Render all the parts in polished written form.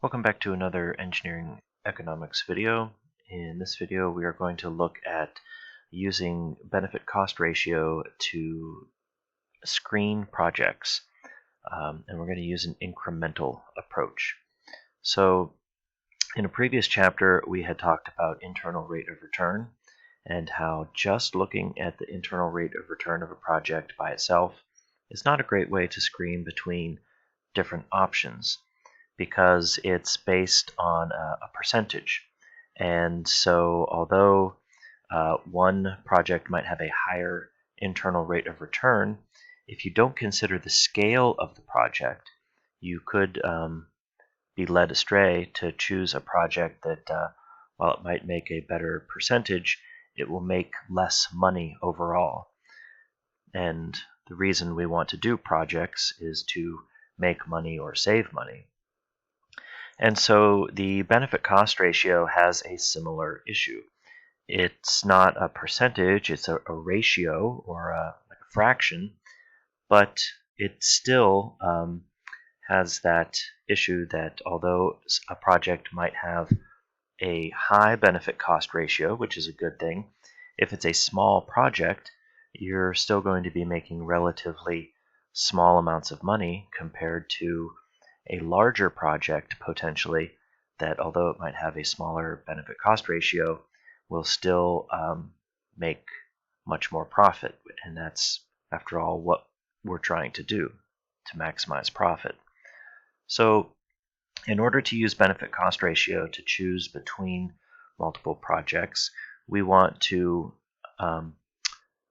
Welcome back to another engineering economics video. In this video we are going to look at using benefit cost ratio to screen projects, and we're going to use an incremental approach. So in a previous chapter we had talked about internal rate of return and how just looking at the internal rate of return of a project by itself is not a great way to screen between different options, because it's based on a percentage. And so although one project might have a higher internal rate of return, if you don't consider the scale of the project, you could be led astray to choose a project that, while it might make a better percentage, it will make less money overall. And the reason we want to do projects is to make money or save money. And so the benefit cost ratio has a similar issue. It's not a percentage, it's a ratio or like a fraction, but it still has that issue that although a project might have a high benefit cost ratio, which is a good thing, if it's a small project, you're still going to be making relatively small amounts of money compared to a larger project potentially that, although it might have a smaller benefit cost ratio, will still make much more profit. And that's, after all, what we're trying to do, to maximize profit. So in order to use benefit cost ratio to choose between multiple projects, we want to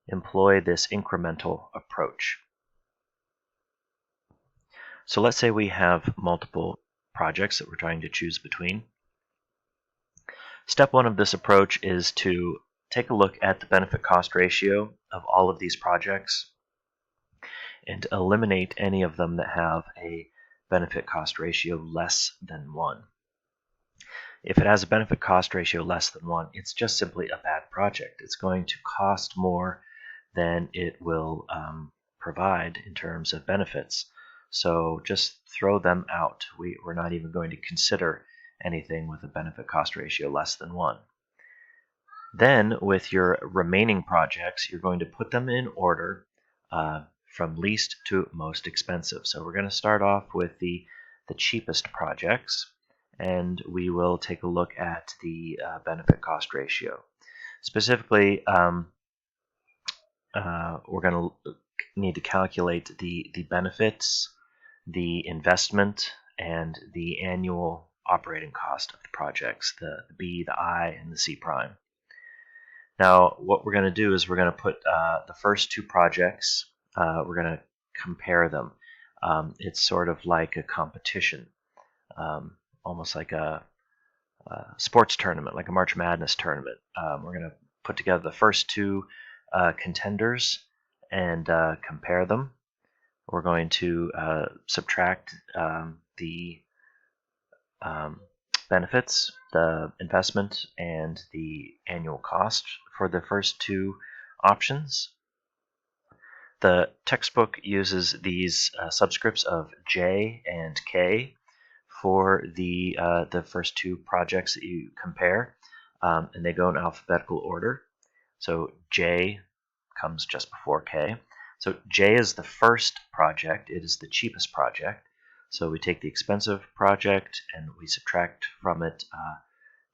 employ this incremental approach. So let's say we have multiple projects that we're trying to choose between. Step one of this approach is to take a look at the benefit cost ratio of all of these projects and eliminate any of them that have a benefit cost ratio less than 1. If it has a benefit cost ratio less than 1, it's just simply a bad project. It's going to cost more than it will provide in terms of benefits. So just throw them out. We're not even going to consider anything with a benefit cost ratio less than 1. Then with your remaining projects, you're going to put them in order from least to most expensive. So we're going to start off with the cheapest projects, and we will take a look at the benefit cost ratio. Specifically, we're going to need to calculate the benefits, the investment, and the annual operating cost of the projects, the B, the I, and the C prime. Now, what we're going to do is we're going to put the first two projects, we're going to compare them. It's sort of like a competition, almost like a sports tournament, like a March Madness tournament. We're going to put together the first two contenders and compare them. We're going to subtract the benefits, the investment, and the annual cost for the first two options. The textbook uses these subscripts of J and K for the first two projects that you compare, and they go in alphabetical order. So J comes just before K. So J is the first project. It is the cheapest project. So we take the expensive project and we subtract from it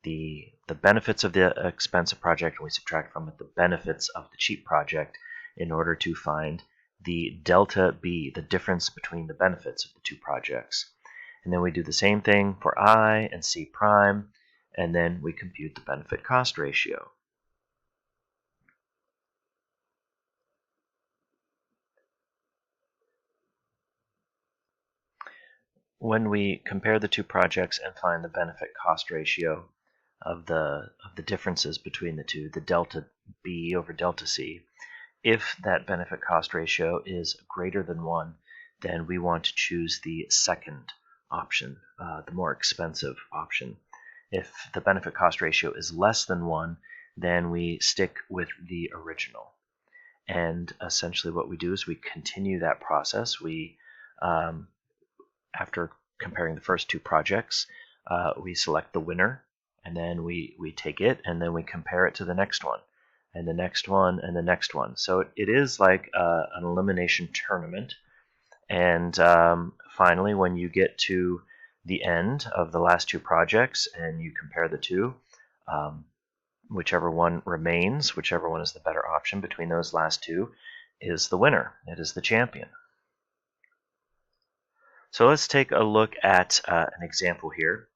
the benefits of the expensive project, and we subtract from it the benefits of the cheap project in order to find the delta B, the difference between the benefits of the two projects. And then we do the same thing for I and C prime, and then we compute the benefit cost ratio. When we compare the two projects and find the benefit cost ratio of the differences between the two, the delta B over delta C, if that benefit cost ratio is greater than 1, then we want to choose the second option, the more expensive option. If the benefit cost ratio is less than 1, then we stick with the original. And essentially what we do is we continue that process. We after comparing the first two projects, we select the winner, and then we take it, and then we compare it to the next one, and the next one, and the next one. So it is like an elimination tournament. And finally, when you get to the end of the last two projects and you compare the two, whichever one remains, whichever one is the better option between those last two, is the winner. It is the champion. So let's take a look at an example here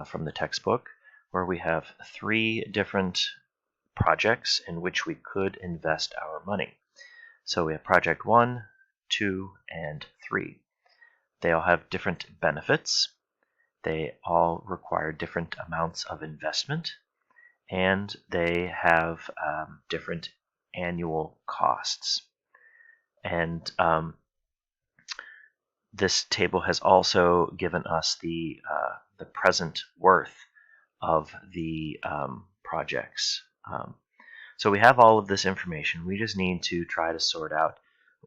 from the textbook, where we have three different projects in which we could invest our money. So we have project 1, 2, and 3. They all have different benefits. They all require different amounts of investment, and they have different annual costs. And this table has also given us the present worth of the projects. So we have all of this information. We just need to try to sort out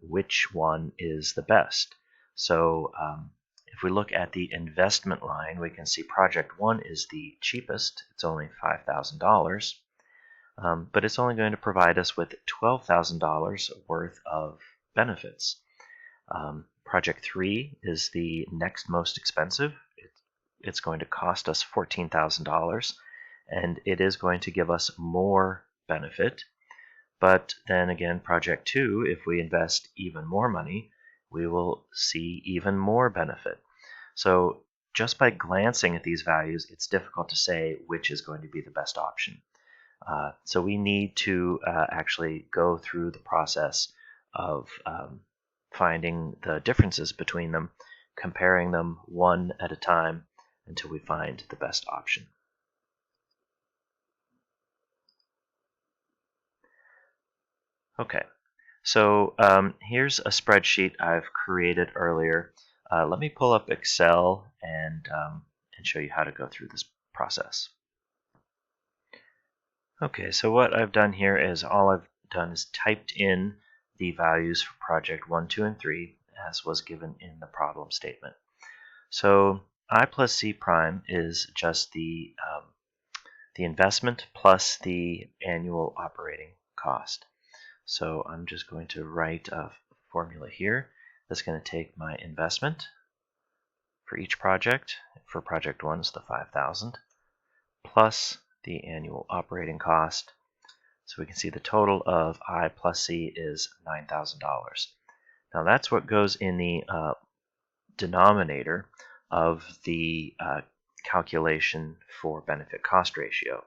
which one is the best. So if we look at the investment line, we can see project 1 is the cheapest. It's only $5,000, but it's only going to provide us with $12,000 worth of benefits. Project 3 is the next most expensive. It's going to cost us $14,000, and it is going to give us more benefit. But then again, project 2, if we invest even more money, we will see even more benefit. So just by glancing at these values, it's difficult to say which is going to be the best option. So we need to actually go through the process of finding the differences between them, comparing them one at a time until we find the best option. Okay, so here's a spreadsheet I've created earlier. Let me pull up Excel and show you how to go through this process. Okay, so what I've done here is all I've done is typed in the values for project 1, 2, and 3 as was given in the problem statement. So I plus C prime is just the investment plus the annual operating cost. So I'm just going to write a formula here that's going to take my investment for each project. For project 1 is the $5,000 plus the annual operating cost. So we can see the total of I plus C is $9,000. Now that's what goes in the denominator of the calculation for benefit cost ratio.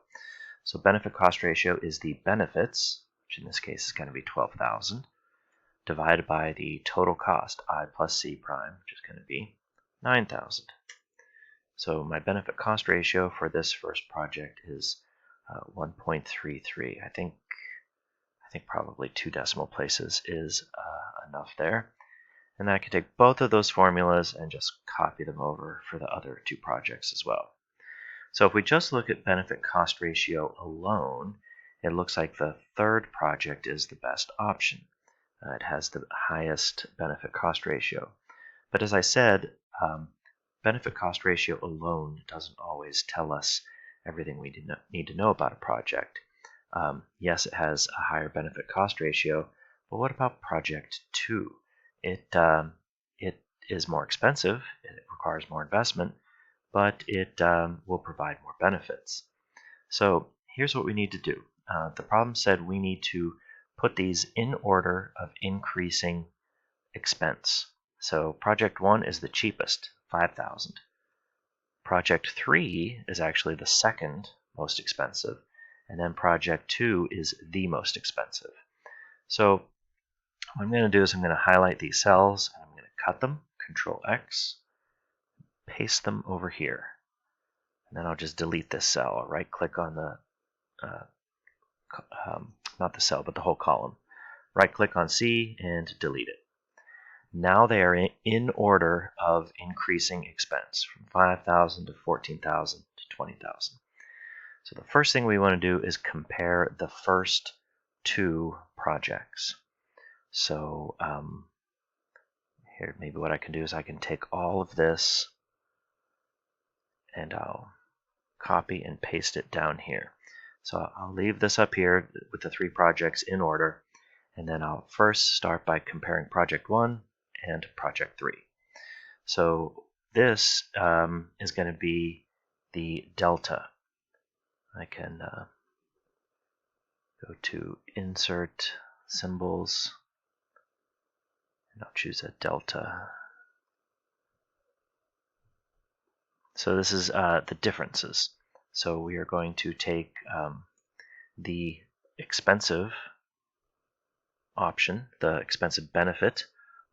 So benefit cost ratio is the benefits, which in this case is going to be 12,000, divided by the total cost, I plus C prime, which is going to be 9,000. So my benefit cost ratio for this first project is 1.33. I think probably 2 decimal places is enough there. And I can take both of those formulas and just copy them over for the other two projects as well. So if we just look at benefit cost ratio alone, it looks like the third project is the best option. It has the highest benefit cost ratio. But as I said, benefit cost ratio alone doesn't always tell us everything we need to know about a project. Yes, it has a higher benefit cost ratio, but what about project 2? It is more expensive, it requires more investment, but it will provide more benefits. So here's what we need to do. The problem said we need to put these in order of increasing expense. So project 1 is the cheapest, $5,000. Project 3 is actually the second most expensive, and then project 2 is the most expensive. So what I'm going to do is I'm going to highlight these cells and I'm going to cut them, Control X, paste them over here. And then I'll just delete this cell. I'll right click on the, not the cell, but the whole column. Right click on C and delete it. Now they are in order of increasing expense from 5,000 to 14,000 to 20,000. So the first thing we want to do is compare the first two projects. So here, maybe what I can do is I can take all of this and I'll copy and paste it down here. So I'll leave this up here with the 3 projects in order, and then I'll first start by comparing project 1 and project 3. So this is going to be the delta. I can go to Insert Symbols, and I'll choose a delta. So this is the differences. So we are going to take the expensive option, the expensive benefit,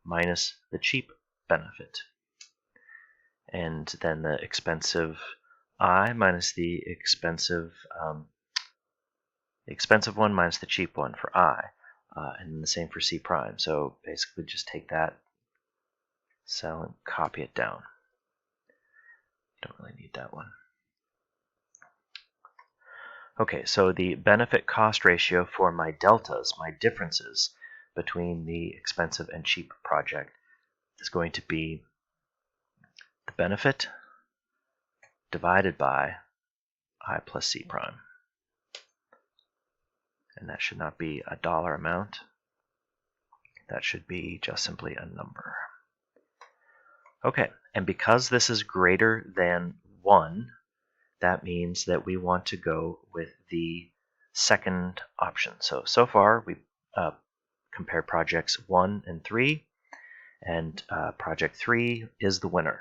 minus the cheap benefit. And then the expensive I minus the expensive one minus the cheap one for I. And the same for C prime. So basically just take that cell and copy it down. Don't really need that one. Okay, so the benefit cost ratio for my deltas, my differences between the expensive and cheap project, is going to be the benefit divided by I plus C prime. And that should not be a dollar amount. That should be just simply a number. Okay, and because this is greater than 1, that means that we want to go with the second option. So far we compared projects 1 and 3, and project 3 is the winner.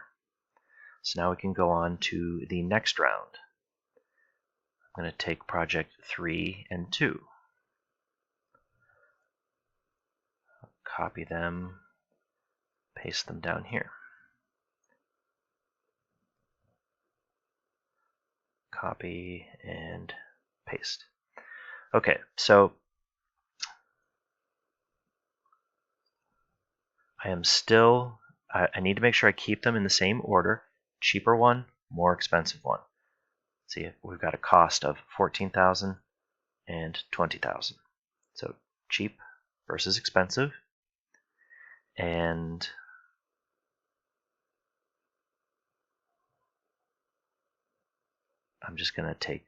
So now we can go on to the next round. I'm going to take project 3 and 2. Copy them, paste them down here. Copy and paste. Okay, so I need to make sure I keep them in the same order. Cheaper one, more expensive one. See, we've got a cost of $14,000 and $20,000. So cheap versus expensive. And I'm just going to take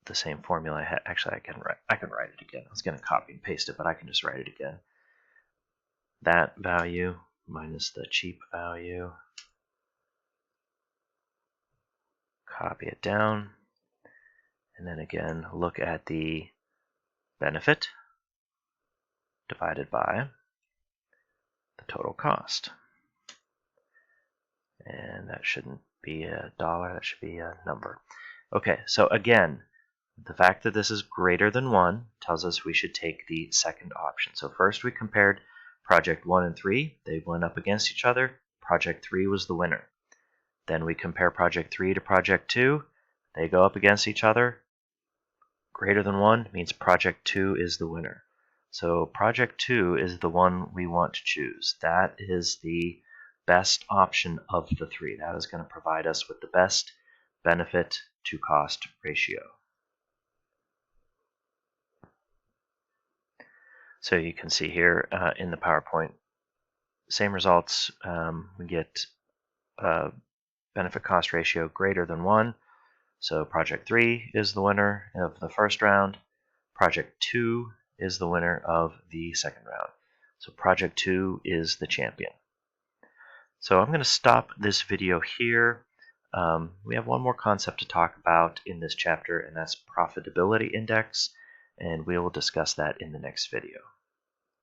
the same formula. Actually, I can write it again. I was going to copy and paste it, but I can just write it again. That value minus the cheap value. Copy it down. And then again, look at the benefit divided by the total cost. And that shouldn't be a dollar, that should be a number. Okay, so again, the fact that this is greater than 1 tells us we should take the second option. So first we compared project 1 and 3. They went up against each other. Project 3 was the winner. Then we compare project 3 to project 2. They go up against each other. Greater than 1 means project 2 is the winner. So project 2 is the one we want to choose. That is the best option of the 3. That is going to provide us with the best benefit to cost ratio. So you can see here in the PowerPoint, same results. We get benefit cost ratio greater than 1. So project 3 is the winner of the first round. Project 2 is the winner of the second round. So project 2 is the champion. So I'm going to stop this video here. We have one more concept to talk about in this chapter, and that's profitability index, and we will discuss that in the next video.